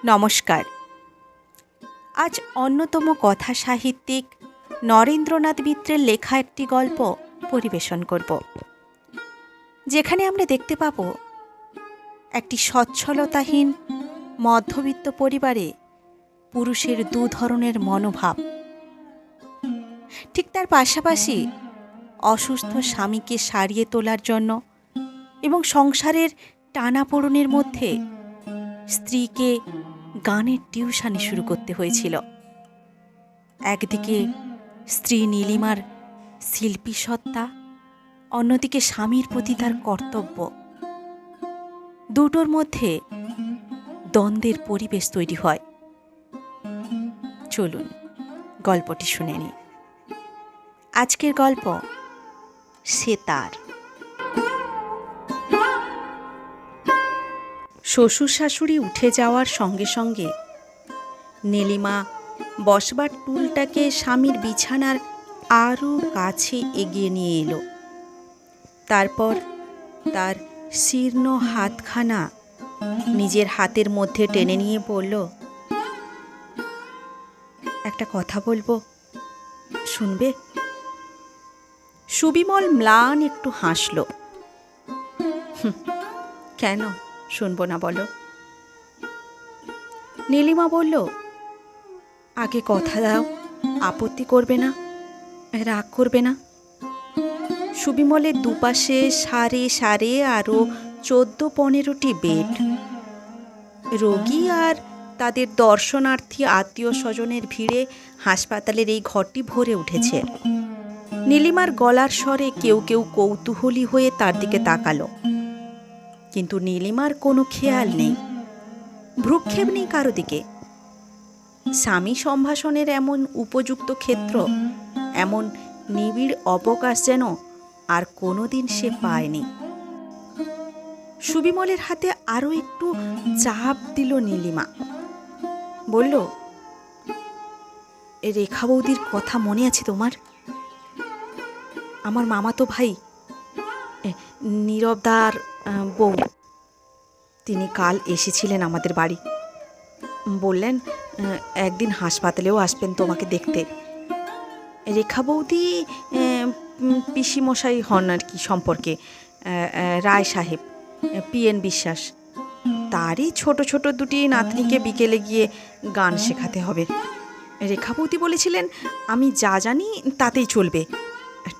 নমস্কার। আজ অন্যতম কথা সাহিত্যিক নরেন্দ্রনাথ মিত্রের লেখা একটি গল্প পরিবেশন করব, যেখানে আমরা দেখতে পাব একটি সচ্ছলতাহীন মধ্যবিত্ত পরিবারে পুরুষের দু ধরনের মনোভাব। ঠিক তার পাশাপাশি অসুস্থ স্বামীকে সারিয়ে তোলার জন্য এবং সংসারের টানাপোড়েনের মধ্যে স্ত্রীকে গানের টিউশনি শুরু করতে হয়েছিল। একদিকে স্ত্রী নীলিমার শিল্পী সত্তা, অন্যদিকে স্বামীর প্রতি তার কর্তব্য। দুটোর মধ্যে দ্বন্দ্বের পরিবেশ তৈরি হয়। চলুন গল্পটি শুনে নিই। আজকের গল্প সেতার। শ্বশুর শাশুড়ি উঠে যাওয়ার সঙ্গে সঙ্গে নীলিমা বসবার টুলটাকে স্বামীর বিছানার আরও কাছে এগিয়ে নিয়ে এলো। তারপর তার শীর্ণ হাতখানা নিজের হাতের মধ্যে টেনে নিয়ে বলল, একটা কথা বলবো, শুনবে? সুবিমল ম্লান একটু হাসল। কেন শুনবো না বলো? নীলিমা বলল, আগে কথা দাও, আপত্তি করবে না, রাগ করবে না। সুবিমলের দুপাশে সারে সারে আরও 14-15টি বেড। রোগী আর তাদের দর্শনার্থী আত্মীয় স্বজনের ভিড়ে হাসপাতালের এই ঘরটি ভরে উঠেছে। নীলিমার গলার স্বরে কেউ কেউ কৌতূহলী হয়ে তার দিকে তাকালো, কিন্তু নীলিমার কোনো খেয়াল নেই, ভ্রুক্ষেপ নেই কারো দিকে। স্বামী সম্ভাষণের এমন উপযুক্ত ক্ষেত্র, এমন নিবিড় অবকাশ যেন আর কোনোদিন সে পায়নি। সুবিমলের হাতে আরও একটু চাপ দিল নীলিমা। বলল, রেখা বৌদির কথা মনে আছে তোমার? আমার মামাতো ভাই নীরবদার বউ, তিনি কাল এসেছিলেন আমাদের বাড়ি। বললেন একদিন হাসপাতালেও আসবেন তোমাকে দেখতে। রেখা বৌদি পিসিমশাই হন আর কি সম্পর্কে, রায় সাহেব, পিএন বিশ্বাস। তারই ছোট ছোট দুটি নাতনিকে বিকেলে গিয়ে গান শেখাতে হবে। রেখা বৌদি বলেছিলেন আমি যা জানি তাতেই চলবে।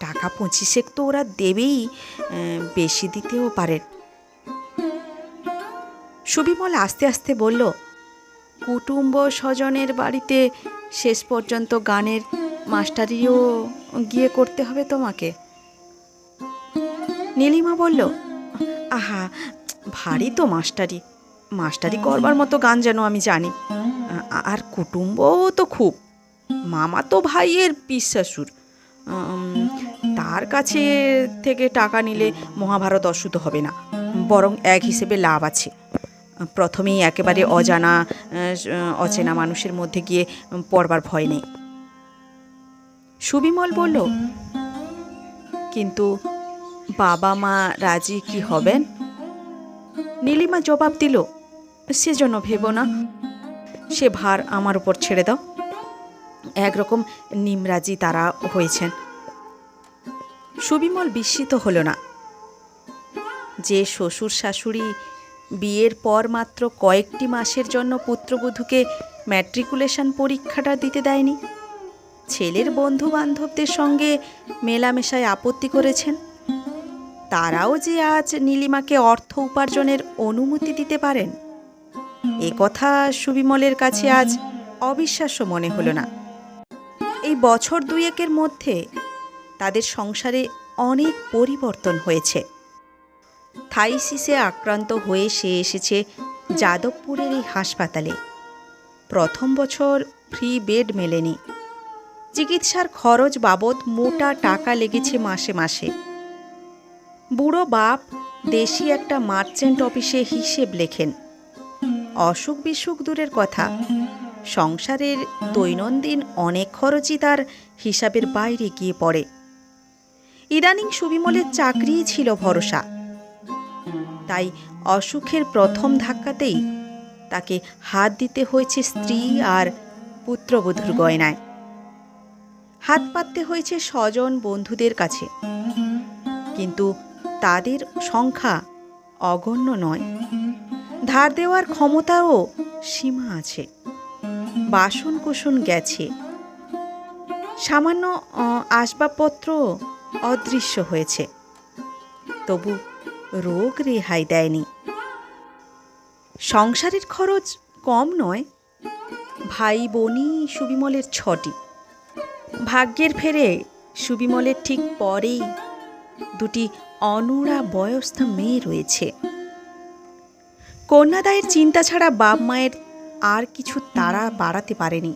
টাকা 25 তো ওরা দেবেই, বেশি দিতেও পারেন। সুবিমল আস্তে আস্তে বলল, কুটুম্ব স্বজনের বাড়িতে শেষ পর্যন্ত গানের মাস্টারিও গিয়ে করতে হবে তোমাকে? নীলিমা বলল, আহা, ভারী তো মাস্টারি, মাস্টারি করবার মতো গান যেন আমি জানি। আর কুটুম্বও তো খুব, মামা তো ভাইয়ের পিসশাশুর, তার কাছে থেকে টাকা নিলে মহাভারত অশুদ্ধ হবে না, বরং এক হিসেবে লাভ আছে। প্রথমেই একেবারে অচেনা মানুষের মধ্যে গিয়ে পড়বার ভয় নেই। সুবিমল বলল, কিন্তু বাবা মা রাজি কি হবেন? নীলিমা জবাব দিল, সেজন্য ভেবো না, সে ভার আমার উপর ছেড়ে দাও। একরকম নিমরাজি তারা হয়েছেন। সুবিমল বিস্মিত হল না। যে শ্বশুর শাশুড়ি বিয়ের পর মাত্র কয়েকটি মাসের জন্য পুত্রবধূকে ম্যাট্রিকুলেশন পরীক্ষাটা দিতে দেয়নি, ছেলের বন্ধু বান্ধবদের সঙ্গে মেলামেশায় আপত্তি করেছেন, তারাও যে আজ নীলিমাকে অর্থ উপার্জনের অনুমতি দিতে পারেন, এ কথা সুবিমলের কাছে আজ অবিশ্বাস্য মনে হলো না। এই বছর দুয়েকের মধ্যে তাদের সংসারে অনেক পরিবর্তন হয়েছে। থাইসিসে আক্রান্ত হয়ে সে এসেছে যাদবপুরের এই হাসপাতালে। প্রথম বছর ফ্রি বেড মেলেনি, চিকিৎসার খরচ বাবদ মোটা টাকা লেগেছে মাসে মাসে। বুড়ো বাপ দেশি একটা মার্চেন্ট অফিসে হিসেব লেখেন। অসুখ বিসুখ দূরের কথা, সংসারের দৈনন্দিন অনেক খরচই তার হিসাবের বাইরে গিয়ে পড়ে। ইদানিং সুবিমলের চাকরিই ছিল ভরসা, তাই অসুখের প্রথম ধাক্কাতেই তাকে হাত দিতে হয়েছে স্ত্রী আর পুত্রবধূর গয়নায়, হাত পাততে হয়েছে স্বজন বন্ধুদের কাছে, কিন্তু তাদের সংখ্যা অগণ্য নয়। ধার দেওয়ার ক্ষমতাও সীমা আছে। বাসনকোসন গেছে, সামান্য আসবাবপত্র অদৃশ্য হয়েছে, তবু রোগ রেহাই দেয়নি। সংসারের খরচ কম নয়। ভাই বোনই সুবিমলের 6টি। ভাগ্যের ফেরে সুবিমলের ঠিক পরেই 2টি অনুরা বয়স্ক মেয়ে রয়েছে। কন্যাদায়ের চিন্তা ছাড়া বাপ মায়ের আর কিছু তাড়া বাড়াতে পারেনি।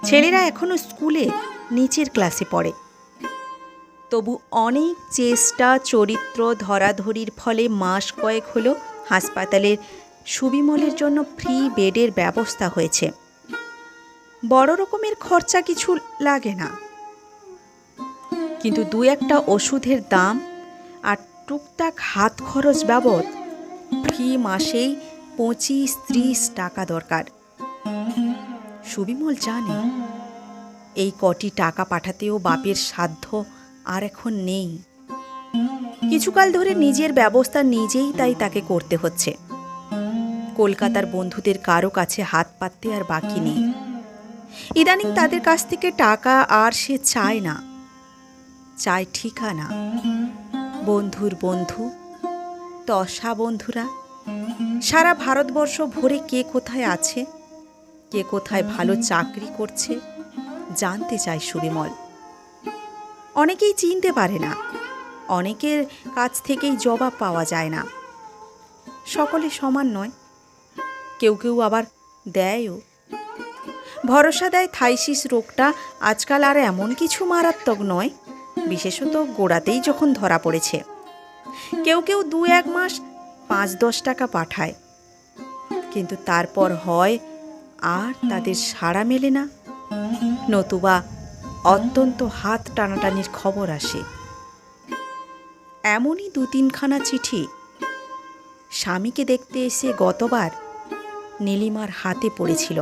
ছেলেরা এখনো স্কুলে নিচের ক্লাসে পড়ে, তবু অনেক চেষ্টা চরিত্র ধরাধরির ফলে মাস কয়েক হলো হাসপাতালের সুবিমলের জন্য ফ্রি বেডের ব্যবস্থা হয়েছে। বড় রকমের খরচা কিছু লাগে না, কিন্তু 2-1টা ওষুধের দাম আর টুকটাক হাত খরচ বাবদ ফ্রি মাসেই 25-30 টাকা দরকার। সুবিমল জানে এই কটি টাকা পাঠাতেও বাপের সাধ্য আর এখন নেই। কিছুকাল ধরে নিজের ব্যবস্থা নিজেই তাই তাকে করতে হচ্ছে। কলকাতার বন্ধুদের কারো কাছে হাত পাততে আর বাকি নেই। ইদানিং তাদের কাছ থেকে টাকা আর সে চায় না, চায় ঠিকানা। বন্ধুর বন্ধু, তসা বন্ধুরা সারা ভারতবর্ষ ভরে কে কোথায় আছে, কে কোথায় ভালো চাকরি করছে জানতে চায় সুবিমল। অনেকেই চিনতে পারে না, অনেকের কাছ থেকেই জবাব পাওয়া যায় না। সকলে সমান নয়, কেউ কেউ আবার দেয়ও। ভরসা দেয় থাইসিস রোগটা আজকাল আর এমন কিছু মারাত্মক নয়, বিশেষত গোড়াতেই যখন ধরা পড়েছে। কেউ কেউ 2-1 মাস 5-10 টাকা পাঠায়, কিন্তু তারপর হয় আর তাদের সাড়া মেলে না, নতুবা অত্যন্ত হাত টানাটানির খবর আসে। এমনই 2-3খানা চিঠি স্বামীকে দেখতে এসে গতবার নীলিমার হাতে পড়েছিল।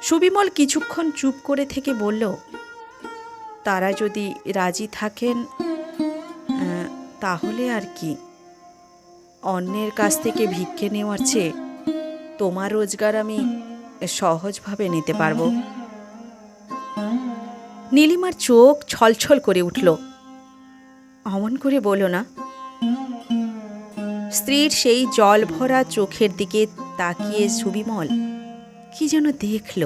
সুবিমল কিছুক্ষণ চুপ করে থেকে বলল, তারা যদি রাজি থাকেন তাহলে আর কি। অন্যের কাছ থেকে ভিক্ষে নেওয়ার চেয়ে তোমার রোজগার আমি সহজভাবে নিতে পারবো। নীলিমার চোখ ছলছল করে উঠল। অমন করে বলো না। স্ত্রীর সেই জল ভরা চোখের দিকে তাকিয়ে সুবিমল কি যেন দেখল,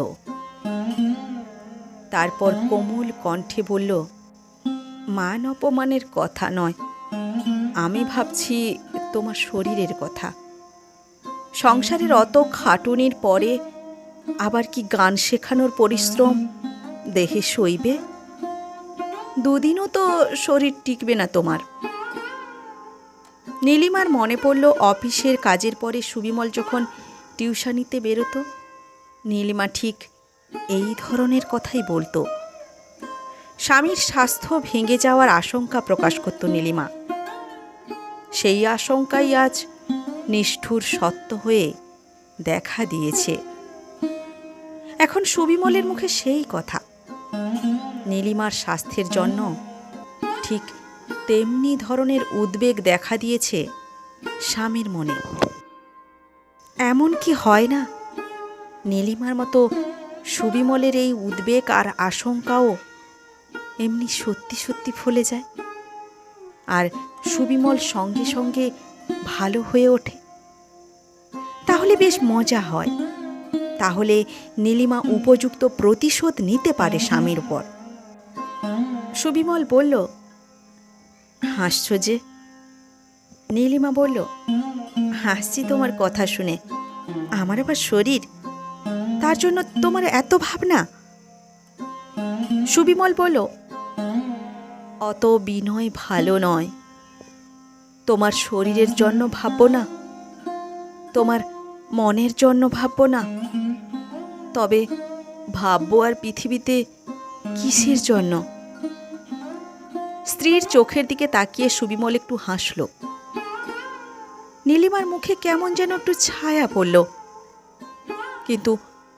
তারপর কোমল কণ্ঠে বলল, মান অপমানের কথা নয়, আমি ভাবছি তোমার শরীরের কথা। সংসারের অত খাটুনির পরে আবার কি গান শেখানোর পরিশ্রম দেহে সইবে? 2 দিনও তো শরীর টিকবে না তোমার। নীলিমার মনে পড়ল অফিসের কাজের পরে সুবিমল যখন টিউশনিতে বেরোতো, নীলিমা ঠিক এই ধরনের কথাই বলতো। স্বামীর স্বাস্থ্য ভেঙে যাওয়ার আশঙ্কা প্রকাশ করত নীলিমা। সেই আশঙ্কাই আজ নিষ্ঠুর সত্য হয়ে দেখা দিয়েছে। এখন সুবিমলের মুখে সেই কথা। নীলিমার স্বাস্থ্যের জন্য ঠিক তেমনি ধরনের উদ্বেগ দেখা দিয়েছে স্বামীর মনে। এমন কি হয় না নীলিমার মতো সুবিমলের এই উদ্বেগ আর আশঙ্কাও এমনি সত্যি সত্যি ফলে যায়, আর সুবিমল সঙ্গে সঙ্গে ভালো হয়ে ওঠে? তাহলে বেশ মজা হয়। তাহলে নীলিমা উপযুক্ত প্রতিশোধ নিতে পারে স্বামীর উপর। সুবিমল বলল, হাসছ যে? নীলিমা বলল, হাসছি তোমার কথা শুনে। আমার আবার শরীর, তার জন্য তোমার এত ভাবনা? সুবিমল বলল, অত বিনয় ভালো নয়। তোমার শরীরের জন্য ভাববো না, তোমার মনের জন্য ভাববো না, তবে ভাববো আর পৃথিবীতে কিসের জন্য? স্ত্রীর চোখের দিকে তাকিয়ে সুবিমল একটু হাসল। নীলিমার মুখে কেমন যেন একটু ছায়া পড়ল, কিন্তু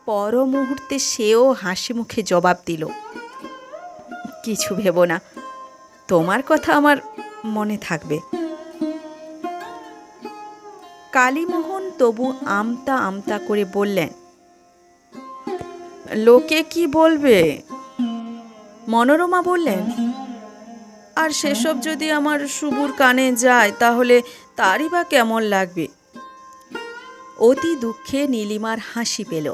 পর মুহূর্তে সেও হাসি মুখে জবাব দিল, কিছু ভেবো না, তোমার কথা আমার মনে থাকবে। কালীমোহন তবু আমতা আমতা করে বললেন, লোকে কি বলবে? মনোরমা বললেন, আর সেসব যদি আমার শুভর কানে যায় তাহলে তারই বা কেমন লাগবে। অতি দুঃখে নীলিমার হাসি পেল।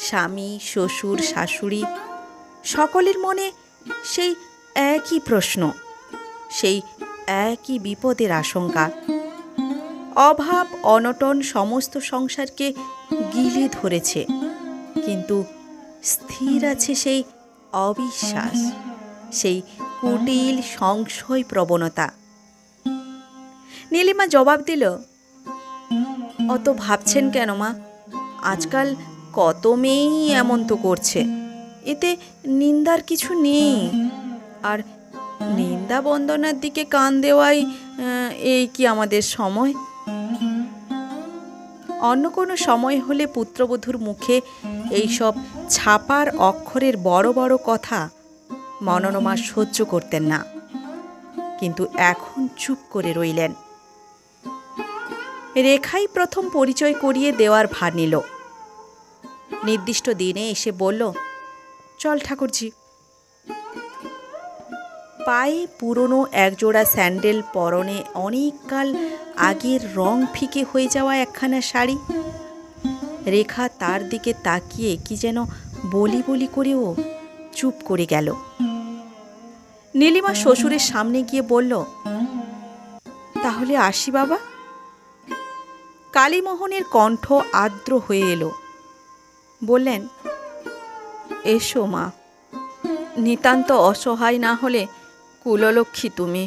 স্বামী, শ্বশুর, শাশুড়ি সকলের মনে সেই একই প্রশ্ন, সেই একই বিপদের আশঙ্কা। অভাব অনটন সমস্ত সংসারকে গিলে ধরেছে, কিন্তু স্থির আছে সেই অবিশ্বাস, সেই কুটিল সংশয় প্রবণতা। নীলিমা জবাব দিল, অত ভাবছেন কেন মা? আজকাল কত মেয়েই এমন তো করছে, এতে নিন্দার কিছু নেই। আর নিন্দা বন্দনার দিকে কান দেওয়াই এই কি আমাদের সময়? অন্য কোনো সময় হলে পুত্রবধূর মুখে এইসব ছাপার অক্ষরের বড় বড় কথা মনোরমা সহ্য করতেন না, কিন্তু এখন চুপ করে রইলেন। রেখাই প্রথম পরিচয় করিয়ে দেওয়ার ভার নিল। নির্দিষ্ট দিনে এসে বলল, চল ঠাকুরজি। পায়ে পুরনো একজোড়া স্যান্ডেল, পরনে অনেককাল আগের রং ফিকে হয়ে যাওয়া একখানা শাড়ি। রেখা তার দিকে তাকিয়ে কি যেন বলি বলি করেও চুপ করে গেল। নীলিমা শ্বশুরের সামনে গিয়ে বলল, তাহলে আসি বাবা। কালীমোহনের কণ্ঠ আর্দ্র হয়ে এলো। বললেন, এসো মা, নিতান্ত অসহায় না হলে কুললক্ষ্মী তুমি,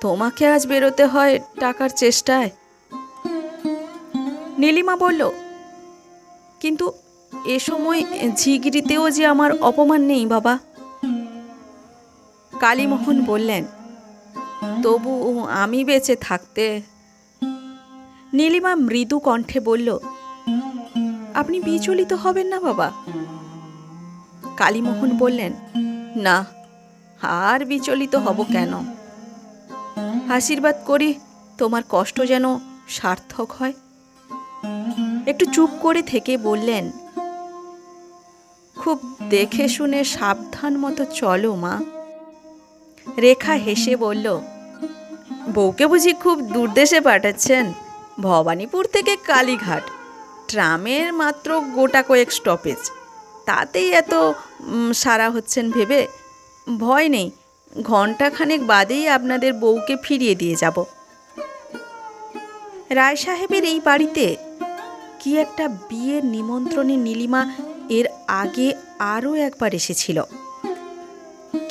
তোমাকে আজ বেরোতে হয় টাকার চেষ্টায়। নীলিমা বলল, কিন্তু এ সময় ঝিগড়িতেও যে আমার অপমান নেই বাবা। কালীমোহন বললেন, তবু আমি বেঁচে থাকতে। নীলিমা মৃদু কণ্ঠে বলল, আপনি বিচলিত হবেন না বাবা। কালীমোহন বললেন, না, আর বিচলিত হব কেন? আশীর্বাদ করি তোমার কষ্ট যেন সার্থক হয়। একটু চুপ করে থেকে বললেন, খুব দেখে শুনে সাবধান মতো চলো মা। রেখা হেসে বলল, বউকে বুঝি খুব দূরদেশে পাঠাচ্ছেন? ভবানীপুর থেকে কালীঘাট, ট্রামের মাত্র গোটা কয়েক স্টপেজ, তাতেই এত সারা হচ্ছেন ভেবে? ভয় নেই, ঘণ্টাখানেক বাদেই আপনাদের বউকে ফিরিয়ে দিয়ে যাব। রায় সাহেবের এই বাড়িতে কি একটা বিয়ের নিমন্ত্রণে নীলিমা এর আগে আরও একবার এসেছিল,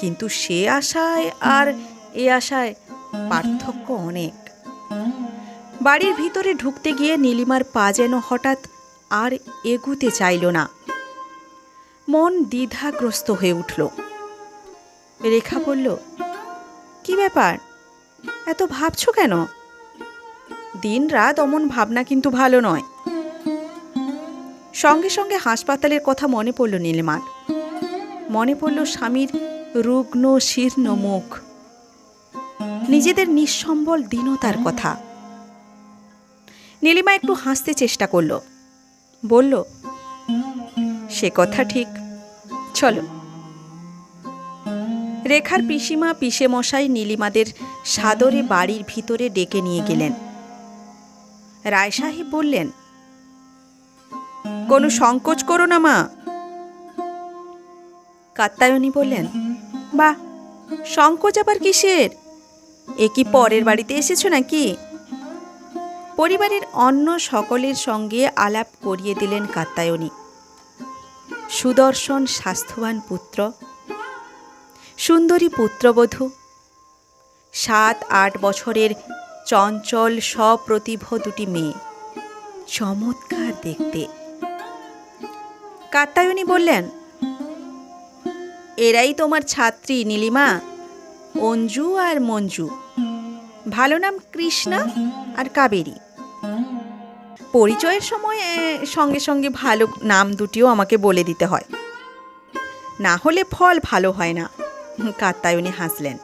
কিন্তু সে আশায় আর এ আশায় পার্থক্য অনেক। বাড়ির ভিতরে ঢুকতে গিয়ে নীলিমার পা যেন হঠাৎ আর এগুতে চাইল না। মন দ্বিধাগ্রস্ত হয়ে উঠল। রেখা বলল, কি ব্যাপার, এত ভাবছো কেন? দিন রাত অমন ভাবনা কিন্তু ভালো নয়। সঙ্গে সঙ্গে হাসপাতালের কথা মনে পড়ল নীলিমার। মনে পড়ল স্বামীর রুগ্ন শীর্ণ মুখ, নিজেদের নিঃসম্বল দীনতার কথা। নীলিমা একটু হাসতে চেষ্টা করল, বলল, সে কথা ঠিক, চলো। রেখার পিসিমা পিসে মশাই নীলিমাদের সাদরে বাড়ির ভিতরে ডেকে নিয়ে গেলেন। রায় সাহেব বললেন, কোনো সংকোচ করো না মা। কাত্যায়নী বললেন, বাহ, সংকোচ আবার কিসের? এ কি পরের বাড়িতে এসেছো নাকি? পরিবারের অন্য সকলের সঙ্গে আলাপ করিয়ে দিলেন কাত্যায়নী। সুদর্শন স্বাস্থ্যবান পুত্র, সুন্দরী পুত্রবধূ, 7-8 বছরের চঞ্চল সপ্রতিভ দুটি মেয়ে, চমৎকার দেখতে। কাত্যায়নী বললেন, এরাই তোমার ছাত্রী নীলিমা, অঞ্জু আর মঞ্জু। ভালো নাম কৃষ্ণা আর কাবেরী। পরিচয়ের সময় সঙ্গে সঙ্গে ভালো নাম দুটিও আমাকে বলে দিতে হয়, না হলে ফল ভালো হয় না। কাত্যায়নী হাসলেন।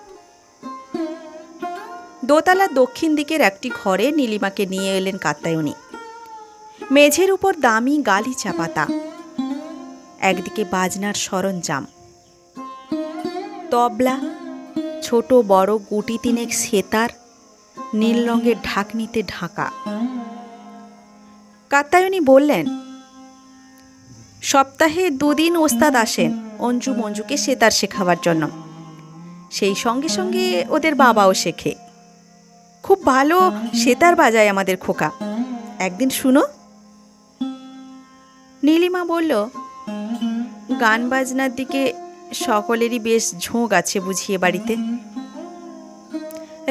দোতলা দক্ষিণ দিকের একটি ঘরে নীলিমাকে নিয়ে এলেন কাত্যায়নী। মেঝের উপর দামি গালিচা পাতা, একদিকে বাজনার সরঞ্জাম, তবলা, ছোট বড় গুটি তিনেক সেতার নীল রঙের ঢাকনিতে ঢাকা। কাত্যায়নী বললেন, সপ্তাহে 2 দিন ওস্তাদ আসেন অঞ্জু মঞ্জুকে সেতার শেখাবার জন্য। সেই সঙ্গে সঙ্গে ওদের বাবাও শেখে। খুব ভালো সেতার বাজায় আমাদের খোকা, একদিন শুনো। নীলিমা বলল, গান বাজনার দিকে সকলেরই বেশ ঝোঁক আছে বুঝিয়ে বাড়িতে।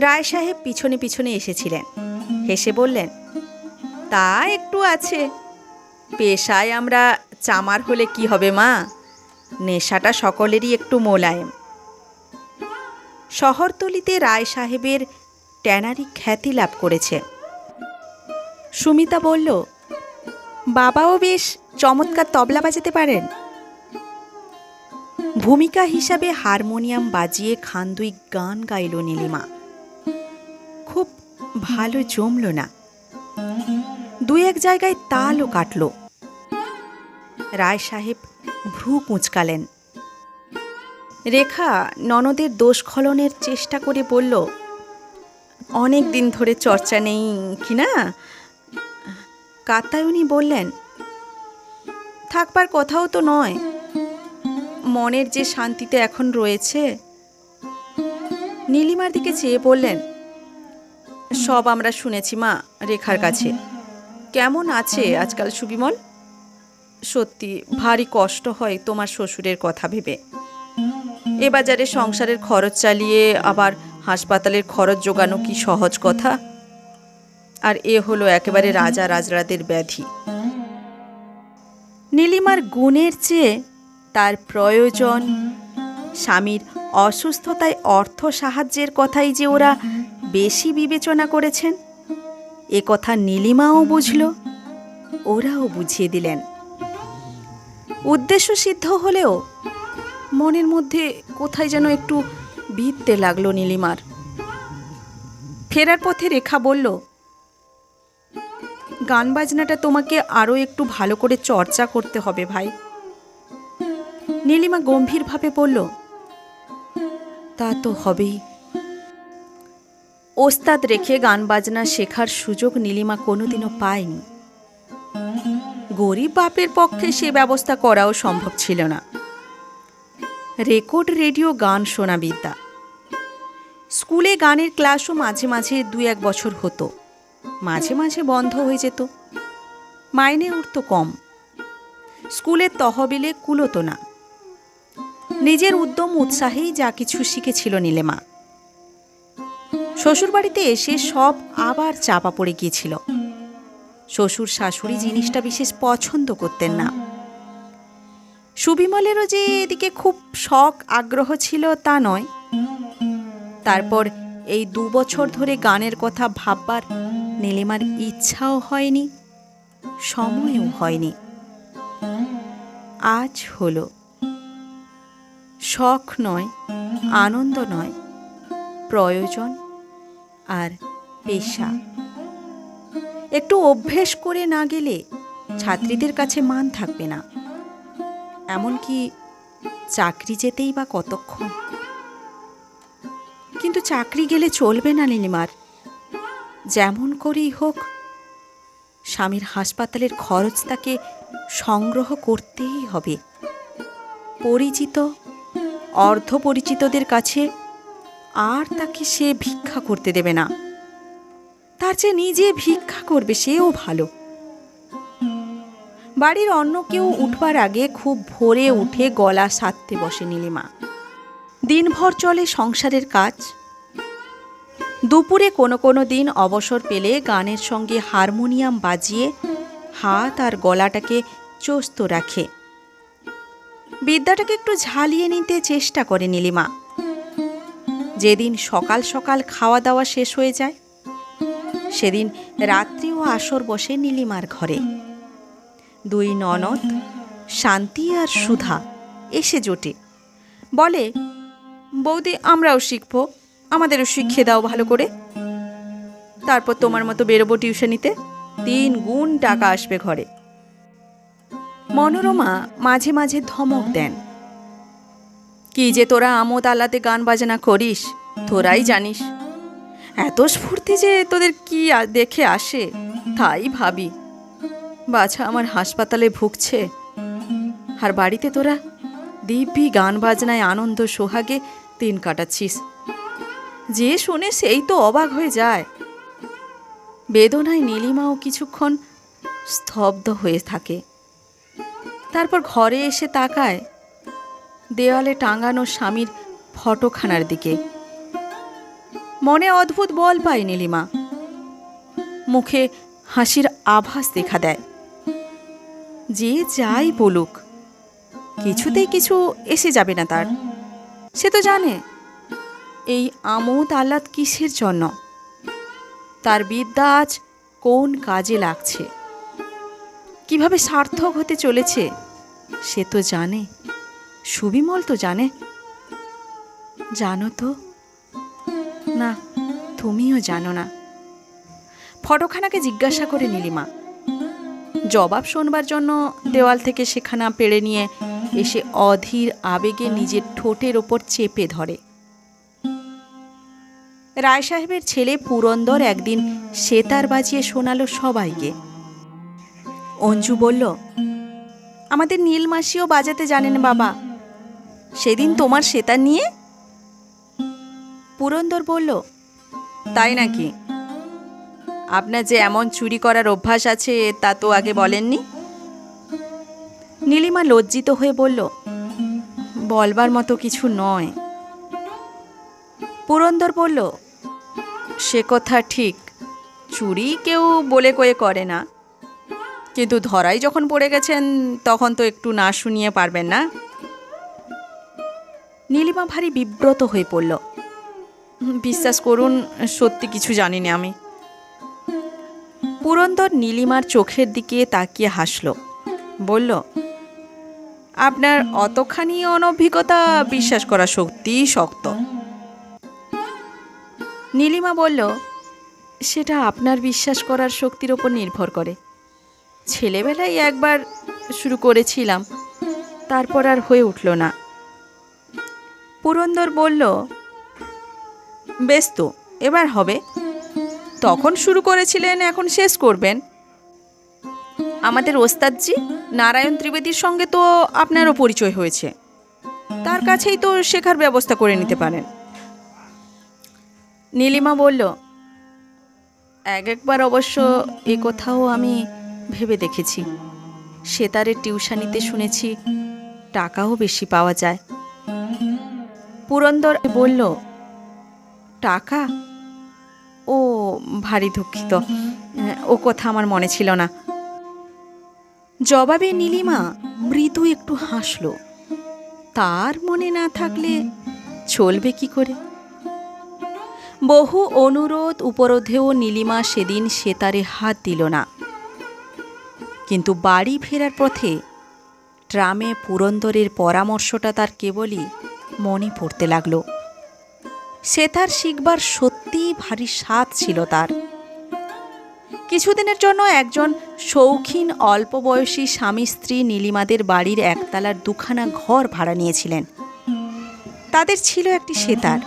রায় সাহেব পিছনে পিছনে এসেছিলেন, হেসে বললেন, তা একটু আছে। পেশায় আমরা চামার হলে কি হবে মা, নেশাটা সকলেরই একটু মোলায়েম। শহরতলিতে রায় সাহেবের ট্যানারি খ্যাতি লাভ করেছে। সুমিতা বলল, বাবাও বেশ চমৎকার তবলা বাজাতে পারেন। ভূমিকা হিসাবে হারমোনিয়াম বাজিয়ে খান 2 গান গাইল নীলিমা। খুব ভালো জমল না, 2-1 জায়গায় তালও কাটল। রায় সাহেব ভ্রু কুঁচকালেন। রেখা ননদের দোষ খলনের চেষ্টা করে বলল, অনেক দিন ধরে চর্চা নেই কি না? কাত্যায়নী বললেন, থাকবার কথাও তো নয়, মনের যে শান্তিতে এখন রয়েছে। নীলিমার দিকে চেয়ে বললেন, সব আমরা শুনেছি মা রেখার কাছে। কেমন আছে আজকাল সুবিমল? সত্যি ভারী কষ্ট হয় তোমার শ্বশুরের কথা ভেবে। এ বাজারে সংসারের খরচ চালিয়ে আবার হাসপাতালের খরচ জোগানো কি সহজ কথা? আর এ হলো একেবারে রাজা রাজরাদের ব্যাধি। নীলিমার গুণের চেয়ে তার প্রয়োজন, স্বামীর অসুস্থতায় অর্থ সাহায্যের কথাই যে ওরা বেশি বিবেচনা করেছেন, এ কথা নীলিমাও বুঝল, ওরাও বুঝিয়ে দিলেন। উদ্দেশ্য সিদ্ধ হলেও মনের মধ্যে কোথায় যেন একটু বিঁধতে লাগলো নীলিমার। ফেরার পথে রেখা বলল, গান বাজনাটা তোমাকে আরও একটু ভালো করে চর্চা করতে হবে ভাই। নীলিমা গম্ভীরভাবে বলল, তা তো হবেই। ওস্তাদ রেখে গান বাজনা শেখার সুযোগ নীলিমা কোনোদিনও পায়নি। গরিব বাপের পক্ষে সে ব্যবস্থা করাও সম্ভব ছিল না। রেকর্ড রেডিও গান শোনা বিদ্যা। স্কুলে গানের ক্লাসও মাঝে মাঝে 2-1 বছর হতো, মাঝে মাঝে বন্ধ হয়ে যেত। মাইনে উঠত কম, স্কুলের তহবিলে কুলোতো না। নিজের উদ্যম উৎসাহেই যা কিছু শিখেছিল নীলিমা। শ্বশুরবাড়িতে এসে সব আবার চাপা পড়ে গিয়েছিল। শ্বশুর শাশুড়ি জিনিসটা বিশেষ পছন্দ করতেন না। সুবিমলেরও যে এদিকে খুব শখ আগ্রহ ছিল তা নয়। তারপর এই 2 বছর ধরে গানের কথা ভাববার নীলিমার ইচ্ছাও হয়নি, সময়ও হয়নি। আজ হলো। শখ নয়, আনন্দ নয়, প্রয়োজন আর পেশা। একটু অভ্যেস করে না গেলে ছাত্রীদের কাছে মান থাকবে না। এমনকি চাকরি যেতেই বা কতক্ষণ। কিন্তু চাকরি গেলে চলবে না নীলিমার। যেমন করেই হোক স্বামীর হাসপাতালের খরচ তাকে সংগ্রহ করতেই হবে। পরিচিত অর্ধপরিচিতদের কাছে আর তাকে সে ভিক্ষা করতে দেবে না। তার চেয়ে নিজে ভিক্ষা করবে, সেও ভালো। বাড়ির অন্য কেউ উঠবার আগে খুব ভোরে উঠে গলা সাধতে বসে নীলিমা। দিনভর চলে সংসারের কাজ। দুপুরে কোনো কোনো দিন অবসর পেলে গানের সঙ্গে হারমোনিয়াম বাজিয়ে হাত আর গলাটাকে চোস্ত রাখে। বিদ্যাটাকে একটু ঝালিয়ে নিতে চেষ্টা করে নীলিমা। যেদিন সকাল সকাল খাওয়া দাওয়া শেষ হয়ে যায় সেদিন রাত্রি ও আসর বসে নীলিমার ঘরে। দুই ননদ শান্তি আর সুধা এসে জোটে, বলে, বৌদি আমরাও শিখব, আমাদেরও শিখিয়ে দাও ভালো করে, তারপর তোমার মতো বেরোবো টিউশনিতে, 3 গুণ টাকা আসবে ঘরে। মনোরমা মাঝে মাঝে ধমক দেন, কি যে তোরা আমোদ আলাদে গান বাজনা করিস, তোরাই জানিস। এত স্ফূর্তি যে তোদের কি দেখে আসে তাই ভাবি। বাছা আমার হাসপাতালে ভুগছে, আর বাড়িতে তোরা দিব্যি গান বাজনায় আনন্দ সোহাগে দিন কাটাচ্ছিস। যে শুনে সেই তো অবাক হয়ে যায়। বেদনায় নীলিমাও কিছুক্ষণ স্তব্ধ হয়ে থাকে, তারপর ঘরে এসে তাকায় দেওয়ালে টাঙানো স্বামীর ফটোখানার দিকে। মনে অদ্ভুত বল পায় নীলিমা, মুখে হাসির আভাস দেখা দেয়। যে যাই বলুক কিছুতেই কিছু এসে যাবে না তার। সে তো জানে এই আমোদ আহ্লাদ কিসের জন্য, তার বিদ্যা আজ কোন কাজে লাগছে, কিভাবে সার্থক হতে চলেছে সে তো জানে। সুবিমল তো জানে। জানো তো? না, তুমিও জানো না। ফটোখানাকে জিজ্ঞাসা করে নীলিমা। জবাব শোনবার জন্য দেওয়াল থেকে সেখানা পেড়ে নিয়ে এসে অধীর আবেগে নিজের ঠোঁটের ওপর চেপে ধরে। রায় সাহেবের ছেলে পুরন্দর একদিন সেতার বাজিয়ে শোনালো সবাইকে। অঞ্জু বলল, আমাদের নীলমাসিও বাজাতে জানেন বাবা, সেদিন তোমার সেতার নিয়ে। পুরন্দর বলল, তাই নাকি? আপনার যে এমন চুরি করার অভ্যাস আছে তা তো আগে বলেননি। নীলিমা লজ্জিত হয়ে বলল, বলবার মতো কিছু নয়। পুরন্দর বলল, সে কথা ঠিক, চুরি কেউ বলে কয়ে করে না, কিন্তু ধরাই যখন পড়ে গেছেন তখন তো একটু না শুনিয়ে পারবেন না। নীলিমা ভারী বিব্রত হয়ে পড়ল। বিশ্বাস করুন, সত্যি কিছু জানি না আমি। পুরন্দর নীলিমার চোখের দিকে তাকিয়ে হাসল, বলল, আপনার অতখানি অনভিজ্ঞতা বিশ্বাস করা সত্যিই শক্ত। নীলিমা বলল, সেটা আপনার বিশ্বাস করার শক্তির ওপর নির্ভর করে। ছেলেবেলায় একবার শুরু করেছিলাম, তারপর আর হয়ে উঠল না। পুরন্দর বলল, বেশ তো, এবার হবে। তখন শুরু করেছিলেন, এখন শেষ করবেন। আমাদের ওস্তাদজি নারায়ণ ত্রিবেদীর সঙ্গে তো আপনারও পরিচয় হয়েছে, তার কাছেই তো শেখার ব্যবস্থা করে নিতে পারেন। নীলিমা বলল, একবার অবশ্য এ কথাও আমি ভেবে দেখেছি। সেতারের টিউশনিতে শুনেছি টাকাও বেশি পাওয়া যায়। পুরন্দর বলল, টাকা? ও, ভারী দুঃখিত, ও কথা আমার মনে ছিল না। জবাবে নীলিমা মৃদু একটু হাসল। তার মনে না থাকলে চলবে কি করে? বহু অনুরোধ উপরোধেও নীলিমা সেদিন সেতারে হাত দিল না। কিন্তু বাড়ি ফেরার পথে ট্রামে পুরন্দরের পরামর্শটা তার কেবলই মনে পড়তে লাগল। সেতার শিখবার সত্যিই ভারী স্বাদ ছিল তার। কিছুদিনের জন্য একজন শৌখিন অল্প বয়সী স্বামী স্ত্রী নীলিমাদের বাড়ির একতলার 2খানা ঘর ভাড়া নিয়েছিলেন। তাদের ছিল একটি সেতার।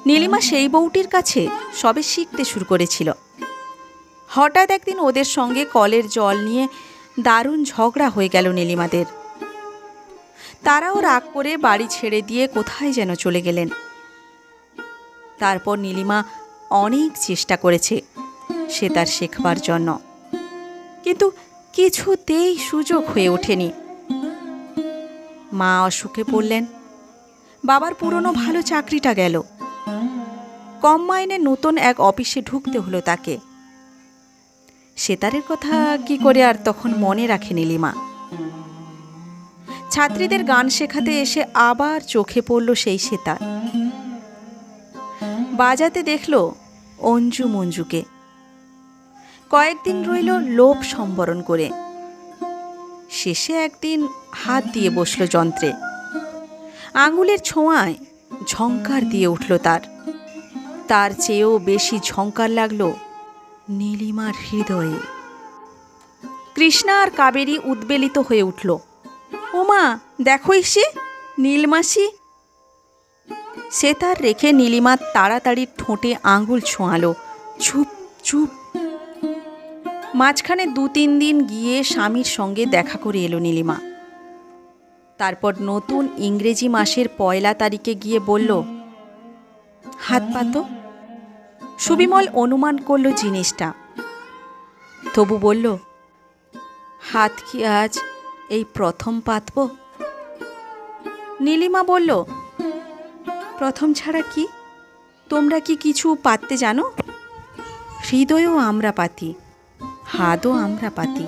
নীলিমা সেই বউটির কাছে সবে শিখতে শুরু করেছিল। হঠাৎ একদিন ওদের সঙ্গে কলের জল নিয়ে দারুণ ঝগড়া হয়ে গেল নীলিমাদের। তারাও রাগ করে বাড়ি ছেড়ে দিয়ে কোথায় যেন চলে গেলেন। তারপর নীলিমা অনেক চেষ্টা করেছে সেতার শেখবার জন্য, কিন্তু কিছুতেই সুযোগ হয়ে ওঠেনি। মা অসুখে পড়লেন, বাবার পুরনো ভালো চাকরিটা গেল, কম মাইনে নতুন এক অফিসে ঢুকতে হলো তাকে। সেতারের কথা কি করে আর তখন মনে রাখে নীলিমা। ছাত্রীদের গান শেখাতে এসে আবার চোখে পড়ল সেই সেতার। বাজাতে দেখল অঞ্জু মঞ্জুকে। কয়েকদিন রইল লোভ সম্বরণ করে। শেষে একদিন হাত দিয়ে বসল যন্ত্রে। আঙুলের ছোঁয়ায় ঝংকার দিয়ে উঠল তার চেয়েও বেশি ঝংকার লাগলো নীলিমার হৃদয়ে। কৃষ্ণা আর কাবেরী উদ্বেলিত হয়ে উঠল। ওমা, দেখোই সে নীলমাসি। সে তার রেখে নীলিমা তাড়াতাড়ি ঠোঁটে আঙুল ছোঁয়ালো। চুপ চুপ। মাঝখানে 2-3 দিন গিয়ে স্বামীর সঙ্গে দেখা করে এলো নীলিমা। তারপর নতুন ইংরেজি মাসের 1 তারিখে গিয়ে বলল, হাত পাতো। সুবিমল অনুমান করল জিনিসটা, তবু বলল, হাত কি আজ এই প্রথম পাতব? নীলিমা বলল, প্রথম ছাড়া কি? তোমরা কি কিছু পাততে জানো? হৃদয়ও আমরা পাতি, হাতও আমরা পাতি।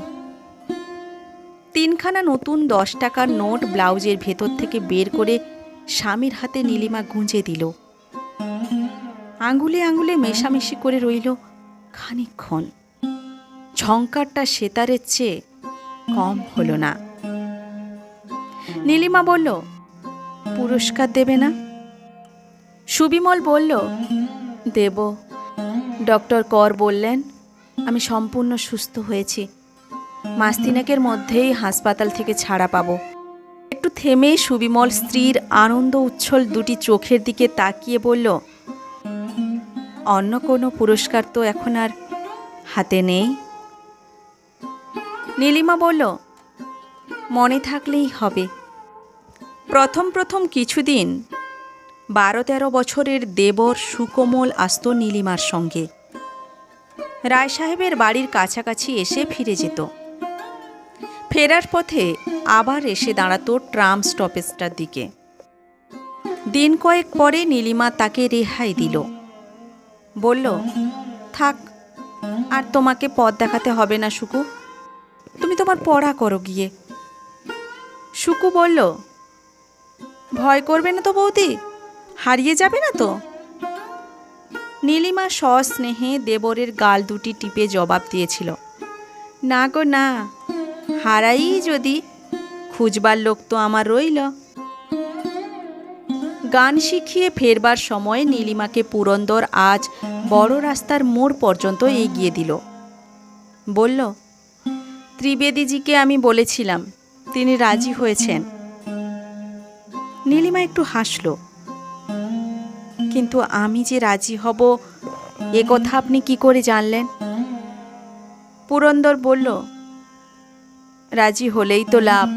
3খানা নতুন 10 টাকার নোট ব্লাউজের ভেতর থেকে বের করে স্বামীর হাতে নীলিমা গুঁজে দিল। আঙুলে আঙুলে মেশামেশি করে রইল খানিকক্ষণ। ঝংকারটা সেতারের চেয়ে কম হলো না। নীলিমা বলল, পুরস্কার দেবে না? সুবিমল বলল, দেব। ডক্টর কর বললেন আমি সম্পূর্ণ সুস্থ হয়েছি, 3 মাসের মধ্যেই হাসপাতাল থেকে ছাড়া পাবো। একটু থেমে সুবিমল স্ত্রীর আনন্দ উচ্ছল 2টি চোখের দিকে তাকিয়ে বলল, অন্য কোনো পুরস্কার তো এখন আর হাতে নেই। নীলিমা বলল, মনে থাকলেই হবে। প্রথম কিছুদিন 12-13 বছরের দেবর সুকোমল আসত নীলিমার সঙ্গে। রায় সাহেবের বাড়ির কাছাকাছি এসে ফিরে যেত। ফেরার পথে আবার এসে দাঁড়াতো ট্রাম স্টপেজটার দিকে। দিন কয়েক পরে নীলিমা তাকে রেহাই দিল। বলল, থাক, আর তোমাকে পথ দেখাতে হবে না সুকু, তুমি তোমার পড়া করো গিয়ে। সুকু বলল, ভয় করবে না তো বৌদি? হারিয়ে যাবে না তো? নীলিমা সস্নেহে দেবরের গাল 2টি টিপে জবাব দিয়েছিল, না গো না, হারাই যদি, খুঁজবার লোক তো আমার রইল। গান শিখিয়ে ফেরবার সময় নীলিমাকে পুরন্দর আজ বড় রাস্তার মোড় পর্যন্ত এগিয়ে দিল। বলল, ত্রিবেদীজিকে আমি বলেছিলাম, তিনি রাজি হয়েছেন। নীলিমা একটু হাসল। কিন্তু আমি যে রাজি হব এ কথা আপনি কি করে জানলেন? পুরন্দর বলল, রাজি হলেই তো লাভ,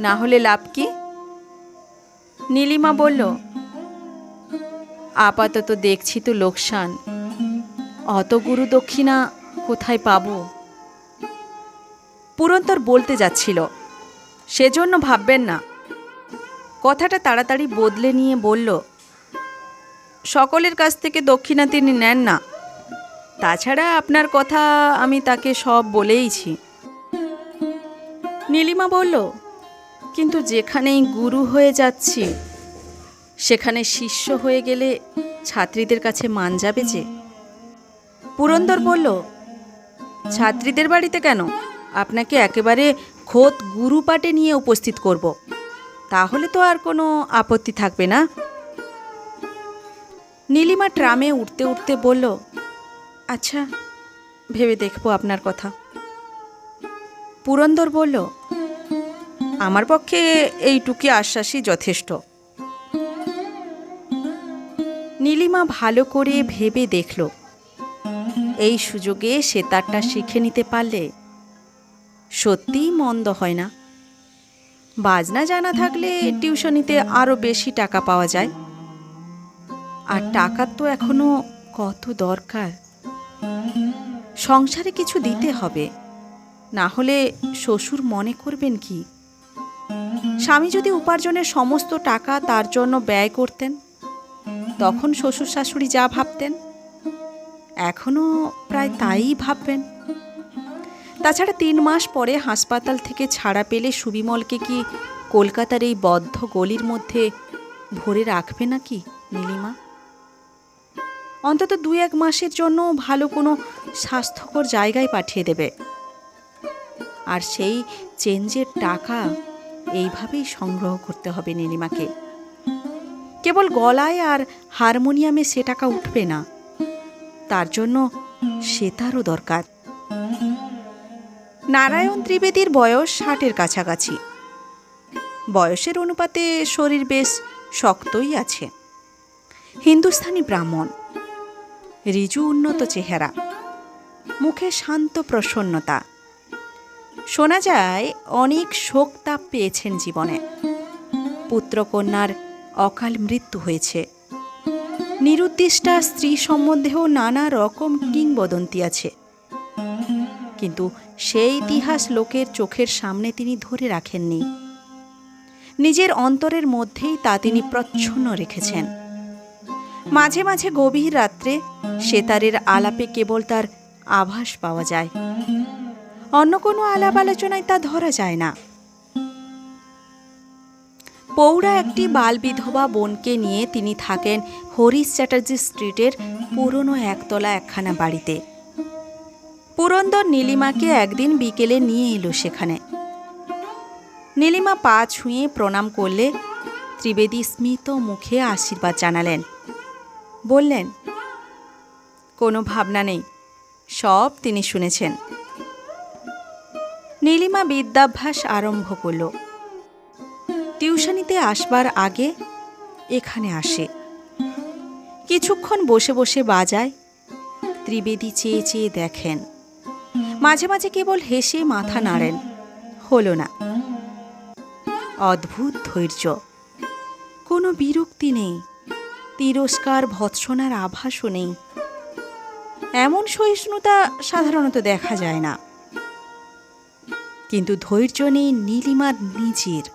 না হলে লাভ কি? নীলিমা বলল, আপাতত দেখছি তো লোকসান, অত গুরু দক্ষিণা কোথায় পাব? পুরন্দর বলতে যাচ্ছিল, সেজন্য ভাববেন না। কথাটা তাড়াতাড়ি বদলে নিয়ে বলল, সকলের কাছ থেকে দক্ষিণা তিনি নেন না, তাছাড়া আপনার কথা আমি তাকে সব বলেইছি। নীলিমা বলল, কিন্তু যেখানেই গুরু হয়ে যাচ্ছি সেখানে শিষ্য হয়ে গেলে ছাত্রীদের কাছে মান যাবে যে। পুরন্দর বলল, ছাত্রীদের বাড়িতে কেন, আপনাকে একেবারে খোদ গুরু পাটে নিয়ে উপস্থিত করব, তাহলে তো আর কোনো আপত্তি থাকবে না। নীলিমা ট্রামে উঠতে উঠতে বলল, আচ্ছা, ভেবে দেখব আপনার কথা। পুরন্দর বলল, আমার পক্ষে এইটুকি আশ্বাসই যথেষ্ট। নীলিমা ভালো করে ভেবে দেখল, এই সুযোগে সেতারটা শিখে নিতে পারলে সত্যিই মন্দ হয় না। বাজনা জানা থাকলে টিউশনিতে আরও বেশি টাকা পাওয়া যায়, আর টাকার তো এখনো কত দরকার। সংসারে কিছু দিতে হবে, না হলে শ্বশুর মনে করবেন কি? স্বামী যদি উপার্জনের সমস্ত টাকা তার জন্য ব্যয় করতেন, তখন শ্বশুর শাশুড়ি যা ভাবতেন এখনো প্রায় তাই ভাববেন। তাছাড়া 3 মাস পরে হাসপাতাল থেকে ছাড়া পেলে সুবিমলকে কি কলকাতার এই বদ্ধ গলির মধ্যে ভরে রাখবে নাকি নীলিমা? অন্তত 2-1 মাসের জন্য ভালো কোনো স্বাস্থ্যকর জায়গায় পাঠিয়ে দেবে। আর সেই চেঞ্জের টাকা এইভাবেই সংগ্রহ করতে হবে নীলিমাকে। কেবল গলায় আর হারমোনিয়ামে সে টাকা উঠবে না, তার জন্য সেতারও দরকার। নারায়ণ ত্রিবেদীর বয়স 60-এর কাছাকাছি। বয়সের অনুপাতে শরীর বেশ শক্তই আছে। হিন্দুস্থানি ব্রাহ্মণ, ঋজু উন্নত চেহারা, মুখে শান্ত প্রসন্নতা। শোনা যায় অনেক শোক তাপ পেয়েছেন জীবনে। পুত্রকন্যার অকাল মৃত্যু হয়েছে। নিরুদ্দিষ্টা স্ত্রী সম্বন্ধেও নানা রকম কিংবদন্তি আছে, কিন্তু সেই ইতিহাস লোকের চোখের সামনে তিনি ধরে রাখেননি। নিজের অন্তরের মধ্যেই তা তিনি প্রচ্ছন্ন রেখেছেন। মাঝে মাঝে গভীর রাত্রে সেতারের আলাপে কেবল তার আভাস পাওয়া যায়, অন্য কোনো আলাপ আলোচনায় তা ধরা যায় না। পৌরা একটি বাল বিধবা বোনকে নিয়ে তিনি থাকেন হরিশ চ্যাটার্জি স্ট্রিটের পুরনো একতলা একখানা বাড়িতে। পুরন্দর নীলিমাকে একদিন বিকেলে নিয়ে এলো সেখানে। নীলিমা পা ছুঁয়ে প্রণাম করলে ত্রিবেদী স্মিত মুখে আশীর্বাদ জানালেন। বললেন, কোনো ভাবনা নেই, সব তিনি শুনেছেন। নীলিমা বিদ্যাভ্যাস আরম্ভ করল। টিউশনিতে আসবার আগে এখানে আসে, কিছুক্ষণ বসে বসে বাজায়। ত্রিবেদী চেয়ে চেয়ে দেখেন, মাঝে মাঝে কেবল হেসে মাথা নাড়েন, হলো না। অদ্ভুত ধৈর্য, কোনো বিরক্তি নেই, তিরস্কার ভৎসনার আভাসও নেই। এমন সহিষ্ণুতা সাধারণত দেখা যায় না। কিন্তু ধৈর্য নেই নীলিমার নিজের।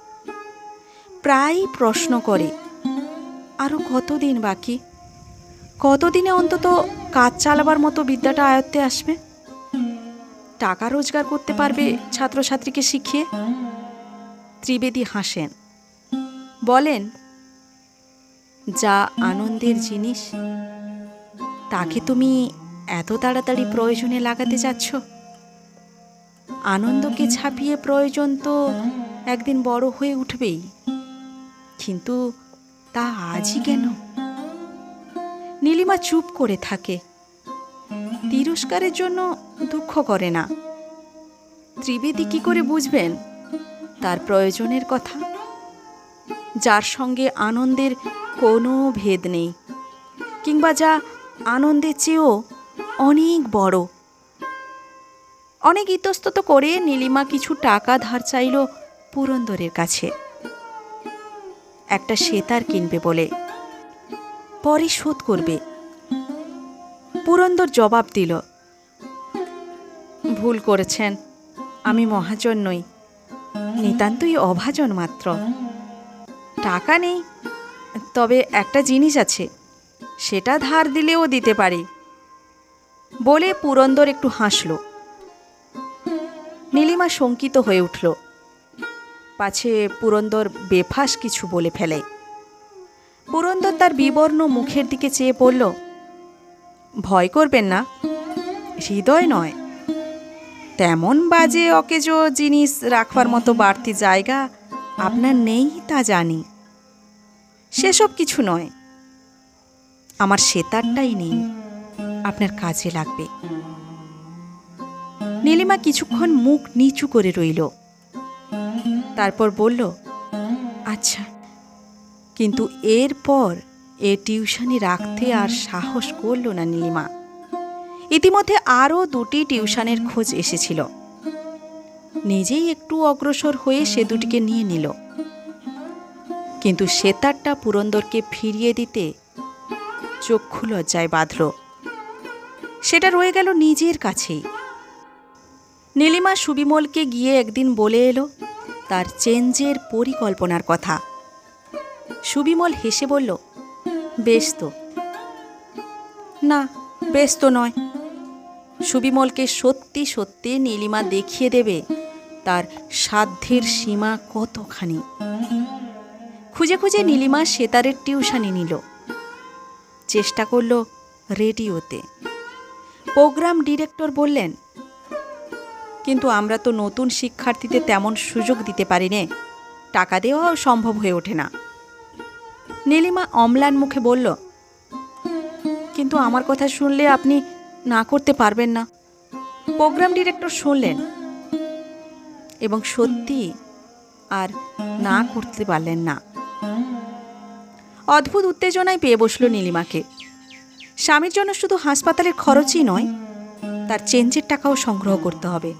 প্রায় প্রশ্ন করে, আরও কতদিন বাকি? কতদিনে অন্তত কাজ চালাবার মতো বিদ্যাটা আয়ত্তে আসবে? টাকা রোজগার করতে পারবে ছাত্রছাত্রীকে শিখিয়ে? ত্রিবেদী হাসেন, বলেন, যা আনন্দের জিনিস তাকে তুমি এত তাড়াতাড়ি প্রয়োজনে লাগাতে যাচ্ছ? আনন্দকে ছাপিয়ে প্রয়োজন তো একদিন বড় হয়ে উঠবেই, কিন্তু তা আজই কেন? নীলিমা চুপ করে থাকে, তিরস্কারের জন্য দুঃখ করে না। ত্রিবেদী কি করে বুঝবেন তার প্রয়োজনের কথা, যার সঙ্গে আনন্দের কোনো ভেদ নেই, কিংবা যা আনন্দের চেয়েও অনেক বড়? অনেক ইতস্তত করে নীলিমা কিছু টাকা ধার চাইল পুরন্দরের কাছে, একটা সেতার কিনবে বলে, পরে শোধ করবে। পুরন্দর জবাব দিল, ভুল করেছেন, আমি মহাজন নই, নিতান্তই অভাজন মাত্র। টাকা নেই, তবে একটা জিনিস আছে, সেটা ধার দিলেও দিতে পারি। বলে পুরন্দর একটু হাসল। নীলিমা শঙ্কিত হয়ে উঠল, পাছে পুরন্দর বেফাস কিছু বলে ফেলে। পুরন্দর তার বিবর্ণ মুখের দিকে চেয়ে পড়ল, ভয় করবেন না, হৃদয় নয়, তেমন বাজে অকেজো জিনিস রাখবার মতো বাড়তি জায়গা আপনার নেই তা জানি। সেসব কিছু নয়, আমার সেতারটাই নেই, আপনার কাজে লাগবে। নীলিমা কিছুক্ষণ মুখ নিচু করে রইল, তারপর বলল, আচ্ছা। কিন্তু এরপর এ টিউশনি রাখতে আর সাহস করল না নীলিমা। ইতিমধ্যে আরও 2টি টিউশনের খোঁজ এসেছিল। নিজেই একটু অগ্রসর হয়ে সে দুটিকে নিয়ে নিল, কিন্তু সেতারটা পুরন্দরকে ফিরিয়ে দিতে চক্ষু লজ্জায় বাঁধল। সেটা রয়ে গেল নিজের কাছেই। নীলিমা সুবিমলকে গিয়ে একদিন বলে এলো তার চেঞ্জের পরিকল্পনার কথা। সুবিমল হেসে বলল, বেশ তো। না, বেশ তো নয়। সুবিমলকে সত্যি সত্যি নীলিমা দেখিয়ে দেবে তার সাধ্যের সীমা কতখানি। খুঁজে খুঁজে নীলিমা সেতারের টিউশনি নিল, চেষ্টা করল রেডিওতে। প্রোগ্রাম ডিরেক্টর বললেন, কিন্তু আমরা তো নতুন শিক্ষার্থীদের তেমন সুযোগ দিতে পারি নে, টাকা দেওয়াও সম্ভব হয়ে ওঠে না। নীলিমা অম্লান মুখে বলল, কিন্তু আমার কথা শুনলে আপনি না করতে পারবেন না। প্রোগ্রাম ডিরেক্টর শুনলেন এবং সত্যি আর না করতে পারলেন না। অদ্ভুত উত্তেজনায় পেয়ে বসল নীলিমাকে। স্বামীর জন্য শুধু হাসপাতালের খরচই নয়, তার চেঞ্জের টাকাও সংগ্রহ করতে হবে।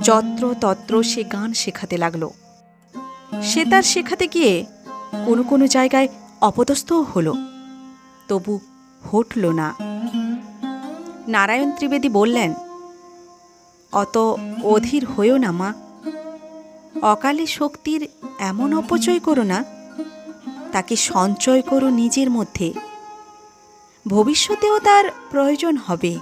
যত্র তত্র সে গান শেখাতে লাগলো। সে তার শেখাতে গিয়ে কোনো কোনো জায়গায় অপদস্থও হলো, তবু হটল না। নারায়ণ ত্রিবেদী বললেন, অত অধীর হয়েও না মা, অকালে শক্তির এমন অপচয় করো না, তাকে সঞ্চয় করো নিজের মধ্যে, ভবিষ্যতেও তার প্রয়োজন হবে।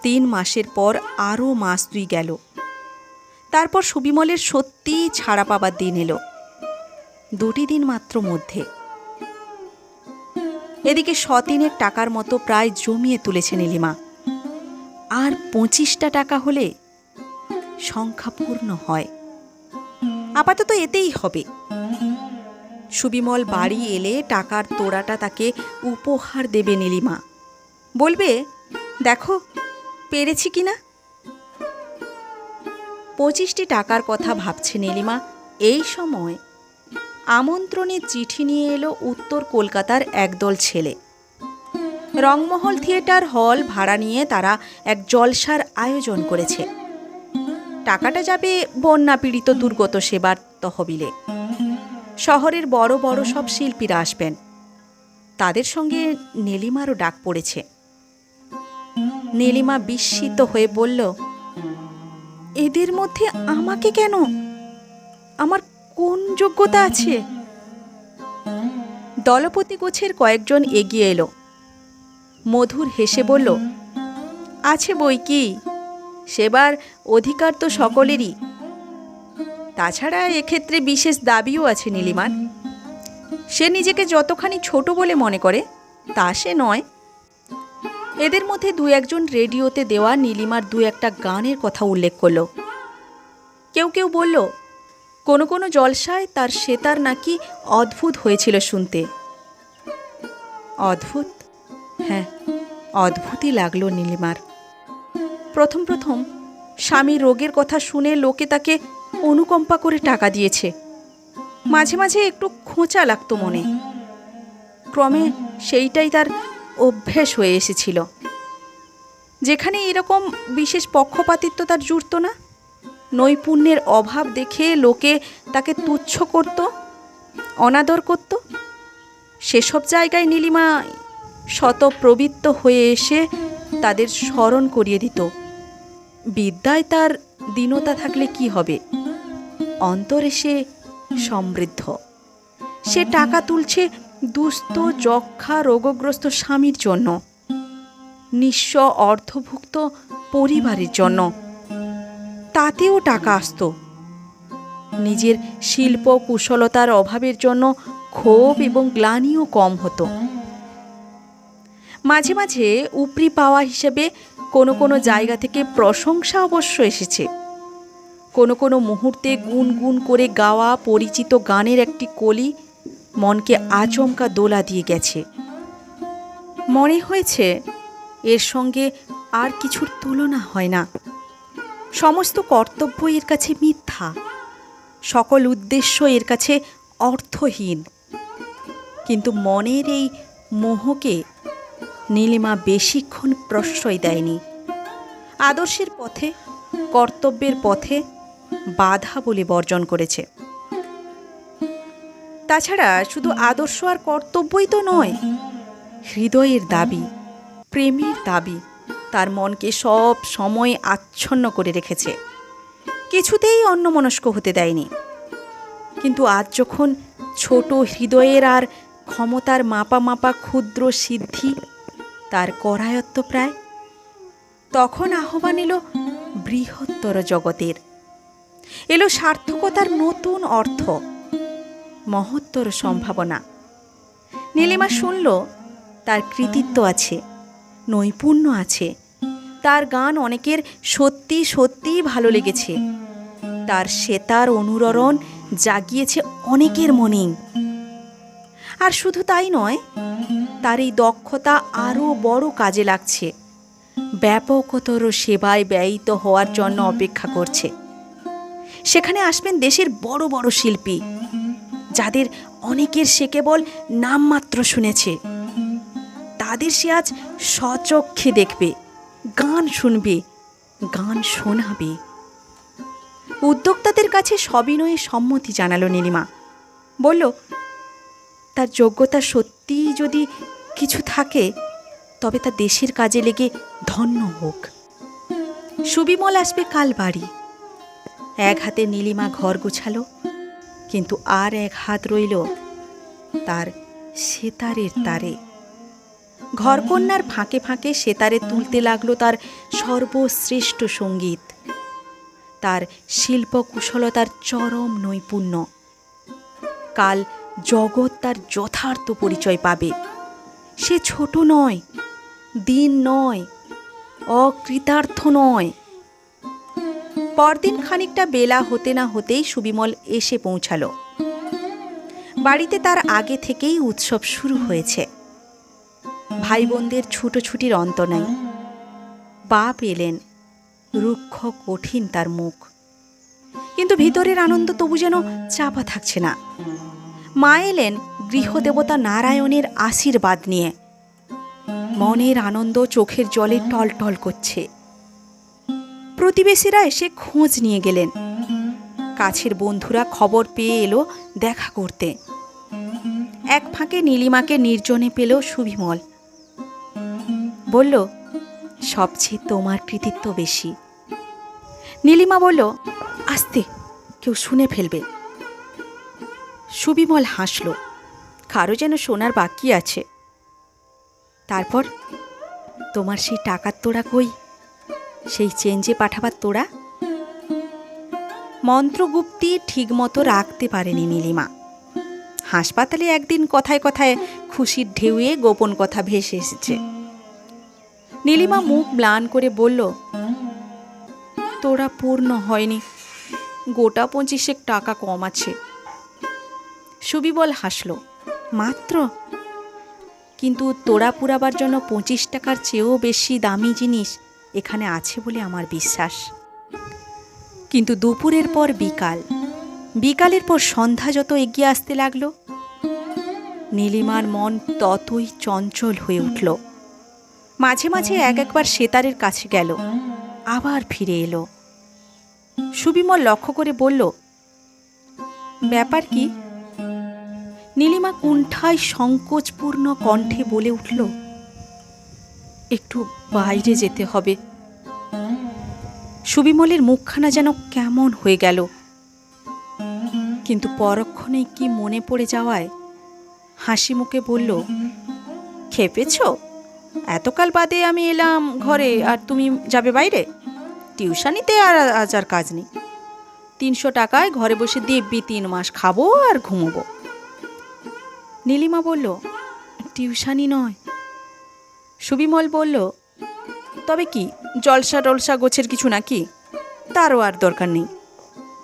3 মাসের পর আরও মাস 2 গেল। তারপর সুবিমলের সত্যি ছাড়া পাবার দিন এলো, 2টি দিন মাত্র মধ্যে। এদিকে 100 টাকার মতো প্রায় জমিয়ে তুলেছে নীলিমা। আর 25টা টাকা হলে সংখ্যা পূর্ণ হয়। আপাতত এতেই হবে। সুবিমল বাড়ি এলে টাকার তোড়াটা তাকে উপহার দেবে নীলিমা, বলবে, দেখো পেরেছি কিনা। 25টি টাকার কথা ভাবছে নীলিমা। এই সময় আমন্ত্রণের চিঠি নিয়ে এলো উত্তর কলকাতার একদল ছেলে। রংমহল থিয়েটার হল ভাড়া নিয়ে তারা এক জলসার আয়োজন করেছে। টাকাটা যাবে বন্যা পীড়িত দুর্গত সেবার তহবিলে। শহরের বড় বড় সব শিল্পীরা আসবেন, তাদের সঙ্গে নীলিমারও ডাক পড়েছে। নীলিমা বিস্মিত হয়ে বলল, এদের মধ্যে আমাকে কেন? আমার কোন যোগ্যতা আছে? দলপতি গোছের কয়েকজন এগিয়ে এলো। মধুর হেসে বলল, আছে বই কি, সেবার অধিকার তো সকলেরই। তাছাড়া এক্ষেত্রে বিশেষ দাবিও আছে নীলিমার। সে নিজেকে যতখানি ছোট বলে মনে করে তা সে নয়। এদের মধ্যে 2-1জন রেডিওতে দেওয়া নীলিমার 2-একটা গানের কথা উল্লেখ করল। কেউ কেউ বলল, কোনো কোনো জলসায় তার সেতার নাকি অদ্ভুত হয়েছিল শুনতে। অদ্ভুত? হ্যাঁ, অদ্ভুতই লাগলো নীলিমার। প্রথম প্রথম স্বামীর রোগের কথা শুনে লোকে তাকে অনুকম্পা করে টাকা দিয়েছে। মাঝে মাঝে একটু খোঁচা লাগতো মনে। ক্রমে সেইটাই তার অভ্যেস হয়ে এসেছিল। যেখানে এরকম বিশেষ পক্ষপাতিত্ব তার জুড়ত না, নৈপুণ্যের অভাব দেখে লোকে তাকে তুচ্ছ করত, অনাদর করত, সেসব জায়গায় নীলিমা শতপ্রবৃত্ত হয়ে এসে তাদের স্মরণ করিয়ে দিত, বিদ্যায় তার দীনতা থাকলে কি হবে, অন্তরে সে সমৃদ্ধ। সে টাকা তুলছে দুস্থ যক্ষা রোগগ্রস্ত স্বামীর জন্য, নিঃস্ব অর্ধভুক্ত পরিবারের জন্য। তাতেও টাকা আসত। নিজের শিল্প কুশলতার অভাবের জন্য ক্ষোভ এবং গ্লানিও কম হতো। মাঝে মাঝে উপরি পাওয়া হিসেবে কোনো কোনো জায়গা থেকে প্রশংসা অবশ্য এসেছে। কোনো কোনো মুহূর্তে গুনগুন করে গাওয়া পরিচিত গানের একটি কলি মনকে আচমকা দোলা দিয়ে গেছে। মনে হয়েছে এর সঙ্গে আর কিছুর তুলনা হয় না। সমস্ত কর্তব্য এর কাছে মিথ্যা, সকল উদ্দেশ্য এর কাছে অর্থহীন। কিন্তু মনের এই মোহকে নীলিমা বেশিক্ষণ প্রশ্রয় দেয়নি। আদর্শের পথে, কর্তব্যের পথে বাধা বলে বর্জন করেছে। তাছাড়া শুধু আদর্শ আর কর্তব্যই তো নয়, হৃদয়ের দাবি, প্রেমের দাবি তার মনকে সব সময় আচ্ছন্ন করে রেখেছে, কিছুতেই অন্যমনস্ক হতে দেয়নি। কিন্তু আজ যখন ছোট হৃদয়ের আর ক্ষমতার মাপা মাপা ক্ষুদ্র সিদ্ধি তার করায়ত্ত প্রায়, তখন আহ্বান এলো বৃহত্তর জগতের, এলো সার্থকতার নতুন অর্থ, মহত্তর সম্ভাবনা। নীলিমা শুনল তার কৃতিত্ব আছে, নৈপুণ্য আছে। তার গান অনেকের সত্যি সত্যিই ভালো লেগেছে। তার সেতার অনুরণন জাগিয়েছে অনেকের মনেই। আর শুধু তাই নয়, তার এই দক্ষতা আরও বড় কাজে লাগছে। ব্যাপকতর সেবায় ব্যয়িত হওয়ার জন্য অপেক্ষা করছে। সেখানে আসবেন দেশের বড় বড় শিল্পী, যাদের অনেকের সে কেবল নামমাত্র শুনেছে। তাদের সে আজ স্বচক্ষে দেখবে, গান শুনবে, গান শোনাবে। উদ্যোক্তাদের কাছে সবিনয়ে সম্মতি জানালো নীলিমা। বলল, তার যোগ্যতা সত্যিই যদি কিছু থাকে, তবে তা দেশের কাজে লেগে ধন্য হোক। সুবিমল আসবে কাল বাড়ি। এক হাতে নীলিমা ঘর গোছালো, কিন্তু আর এক হাত রইল তার সেতারের তারে। ঘরকন্যার ফাঁকে ফাঁকে সেতারে তুলতে লাগলো তার সর্বশ্রেষ্ঠ সঙ্গীত, তার শিল্পকুশলতার চরম নৈপুণ্য। কাল জগৎ তার যথার্থ পরিচয় পাবে। সে ছোট নয়, দীন নয়, অকৃতার্থ নয়। পরদিন খানিকটা বেলা হতে না হতেই সুবিমল এসে পৌঁছালো। বাড়িতে তার আগে থেকেই উৎসব শুরু হয়েছে। ভাই বোনদের ছুটোছুটির অন্ত নেই। বাপ এলেন, রুক্ষ কঠিন তার মুখ, কিন্তু ভিতরের আনন্দ তবু যেন চাপা থাকছে না। মা এলেন গৃহদেবতা নারায়ণের আশীর্বাদ নিয়ে। মনের আনন্দ চোখের জলে টলটল করছে। প্রতিবেশীরা এসে খোঁজ নিয়ে গেলেন। কাছের বন্ধুরা খবর পেয়ে এলো দেখা করতে। এক ফাঁকে নীলিমাকে নির্জনে পেল সুবিমল। বলল, সবচেয়ে তোমার কৃতিত্ব বেশি। নীলিমা বলল, আস্তে, কেউ শুনে ফেলবে। সুবিমল হাসল, কারো যেন শোনার বাকি আছে। তারপর, তোমার সেই টাকার তোড়া কই? সেই চেঞ্জে পাঠাবার তোড়া? মন্ত্রগুপ্তি ঠিকমতো রাখতে পারেনি নীলিমা। হাসপাতালে একদিন কথায় কথায় খুশির ঢেউয়ে গোপন কথা ভেসে এসেছে। নীলিমা মুখ ম্লান করে বলল, তোড়া পূর্ণ হয়নি, গোটা 25 টাকা কম আছে। সুবিমল হাসল, মাত্র? কিন্তু তোড়া পুরাবার জন্য 25 টাকার চেয়েও বেশি দামি জিনিস এখানে আছে বলে আমার বিশ্বাস। কিন্তু দুপুরের পর বিকাল, বিকালের পর সন্ধ্যা যত এগিয়ে আসতে লাগলো, নীলিমার মন ততই চঞ্চল হয়ে উঠল। মাঝে মাঝে একবার সেতারের কাছে গেল, আবার ফিরে এলো। সুবিমল লক্ষ্য করে বলল, ব্যাপার কি? নীলিমা কুণ্ঠায় সংকোচপূর্ণ কণ্ঠে বলে উঠল, একটু বাইরে যেতে হবে। সুবিমলের মুখখানা যেন কেমন হয়ে গেল, কিন্তু পরক্ষণে কি মনে পড়ে যাওয়ায় হাসি মুখে বলল, খেপেছ? এতকাল বাদে আমি এলাম ঘরে আর তুমি যাবে বাইরে? টিউশনিতে আর আজ আর কাজ নেই। 300 টাকায় ঘরে বসে দিব্যি 3 মাস খাবো আর ঘুমোবো। নীলিমা বলল, টিউশনি নয়। সুবিমল বলল, তবে কি জলসা টলসা গোছের কিছু নাকি? তারও আর দরকার নেই।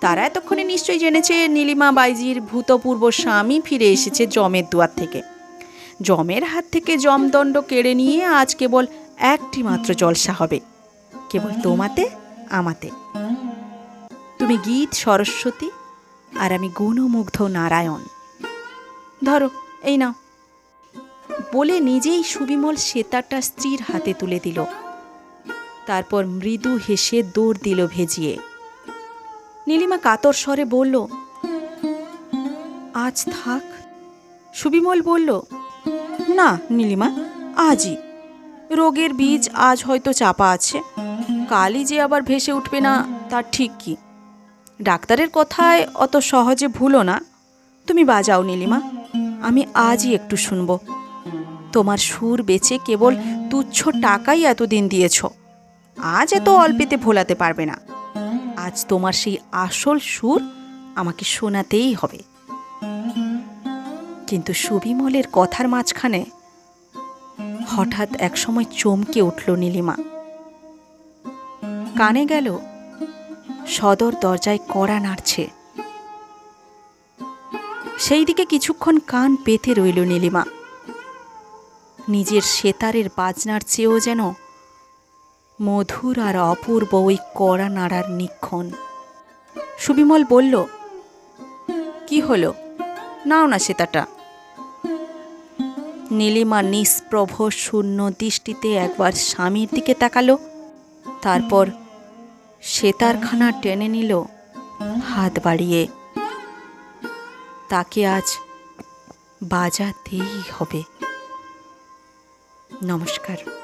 তারা এতক্ষণে নিশ্চয়ই জেনেছে নীলিমা বাইজির ভূতপূর্ব স্বামী ফিরে এসেছে জমের দুয়ার থেকে। জমের হাত থেকে জমদণ্ড কেড়ে নিয়ে আজ কেবল একটি মাত্র জলসা হবে, কেবল তোমাতে আমাতে। তুমি গীত সরস্বতী আর আমি গুণমুগ্ধ নারায়ণ। ধরো, এই নাও। বলে নিজেই সুবিমল সেতারটা স্ত্রীর হাতে তুলে দিল। তারপর মৃদু হেসে দৌড় দিল ভেজিয়ে। নীলিমা কাতর স্বরে বলল, আজ থাক। সুবিমল বলল, না নীলিমা, আজই। রোগের বীজ আজ হয়তো চাপা আছে, কালই যে আবার ভেসে উঠবে না তার ঠিক কি? ডাক্তারের কথায় অত সহজে ভুলো না। তুমি বাজাও নীলিমা, আমি আজই একটু শুনব। তোমার সুর বেচে কেবল তুচ্ছ টাকাই এতদিন দিয়েছ, আজ এত অল্পেতে ভোলাতে পারবে না। আজ তোমার সেই আসল সুর আমাকে শোনাতেই হবে। কিন্তু সুবিমলের কথার মাঝখানে হঠাৎ একসময় চমকে উঠল নীলিমা। কানে গেল সদর দরজায় কড়া নাড়ছে। সেই দিকে কিছুক্ষণ কান পেতে রইল নীলিমা। নিজের সেতারের বাজনার চেয়েও যেন মধুর আর অপূর্ব ওই কড়া নাড়ার নিক্ষণ। সুবিমল বলল, কি হলো, নাও না সেতারটা। নীলিমা নিষ্প্রভ শূন্য দৃষ্টিতে একবার স্বামীর দিকে তাকালো, তারপর সেতারখানা টেনে নিল হাত বাড়িয়ে। তাকে আজ বাজাতেই হবে। নমস্কার।